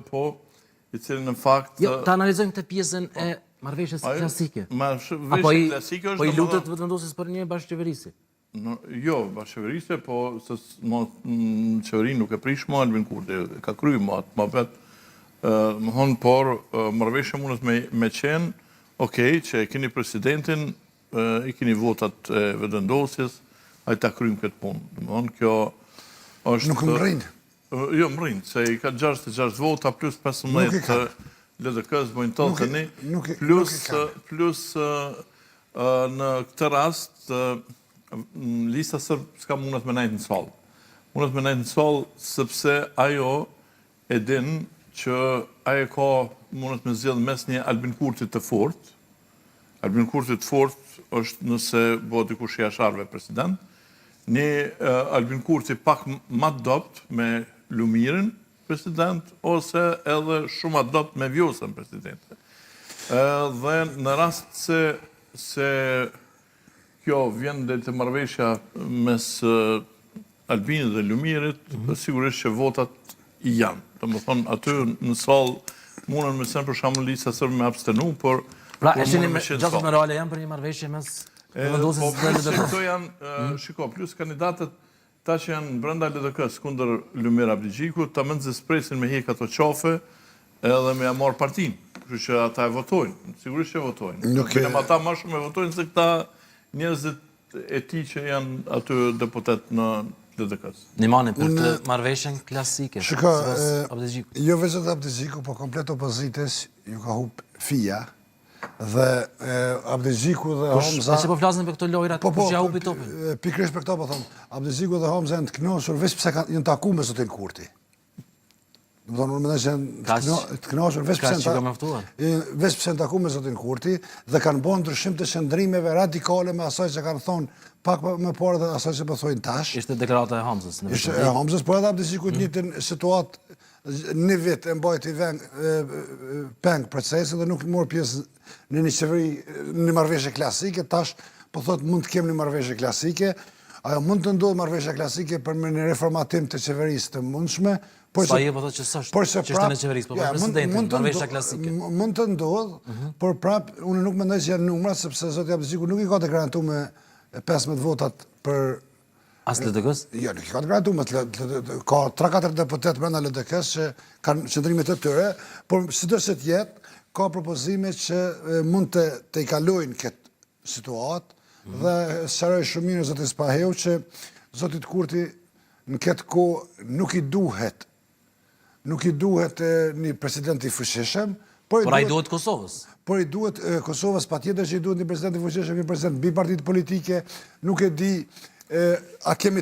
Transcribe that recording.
po, i cili në fakt... Jo, të analizojmë të pjesën e marrëveshjes klasike. Marrëveshja klasike është... Po i lutet vetëvendosis për një bashkëqeverisi? Jo, bashkëqeverisje, po qeveri nuk e prish më Albin Kurti, ka kryu më vetë. Më thonë, por marrëveshja mundet me qenë, okej, që e keni presidentin, i keni votat e vetëvendosjes, a i ta krymë këtë punë. Më thonë, kjo është... Nuk më rrinë? Jo, më rrinë, se i ka 66 vota plus 15 LDK-s bojnë 81, plus në këtë rast, lista sërbë s'ka mundet me najtë në solë. Mundet me najtë në solë sepse ajo e din që ajo ka mundet me zjedhë mes një Albin Kurti të fort. Albin Kurti të fort është nëse bo dikush jasharve president. Një Albin Kurti pak ma dopt me Lumirin president, ose edhe shumë adopt me Vjosën president. Dhe në rast se kjo vjen dhe të marrëveshja mes Albinit dhe Lumirit, sigurisht që votat i janë. Të më thonë, aty në salë mundën me sen për shamë lisa sërbë me abstenu, por... Pra, e shini gjatë me reale janë për një marrëveshje mes vendosis dhe LDK? Këto janë, shiko, plus kandidatët ta që janë brenda LDK-s kundër Lumir Abdigjiku, ta mëndë zespresin me hek ato qafe edhe me amor partin. Kështu që ata e votojnë, sigurisht që e votojnë. Binem ata ma shumë e votojnë se këta njerëzit e ti që janë aty deputet në LDK-s. Nimani, për të marrëveshjen klasike, Shiko, Abdigjiku. jo veçat Abdigjiku, po komplet opozites ju ka hup fija, dhe Abdigjiku dhe Homza... E që po flasën për këto lojrat, kush ja hupi topin? Pikrish për këto, po thonë, Abdigjiku dhe Homza janë të knoshur, veç pse janë taku me zotin Kurti. Më thonë, unë më dhe që janë të knoshur, veç pse janë taku me zotin Kurti, dhe kanë bon ndryshim të shëndrimeve radikale me asaj që kanë thonë pak me parë dhe asaj që po thojnë tash. Ishte deklarata e Homzës. Ishte e Homzës, po edhe Abdigjiku një të situatë, një vit e mbajti peng procesi dhe nuk morë pjesë në një qeveri, një marrëveshje klasike, tash po thotë mund të kemë një marrëveshje klasike, ajo mund të ndodhë marrëveshje klasike për një reformatim të qeverisë të mundshme. Sa je po thotë që sështë që është në qeverisë, po për presidentin, marrëveshja klasike. Mund të ndodhë, por prapë, unë nuk mendoj që janë numra, sepse zoti Abdigjiku nuk i ka të garantu me 15 votat për... As LDK-s? Jo, nuk i ka të garantu, ka 3-4 deputet brenda LDK-s që kanë qëndrimit të tëre, por si do se tjetë, ka propozime që mund të i kalojnë këtë situatë, dhe sharoj shumë mirë zotit Spaheu që zotit Kurti në këtë ko nuk i duhet një president i fuqishëm, por a i duhet Kosovës? Por i duhet Kosovës, pa tjetër që i duhet një president i fuqishëm, një president bipartit politike, nuk e di, a kemi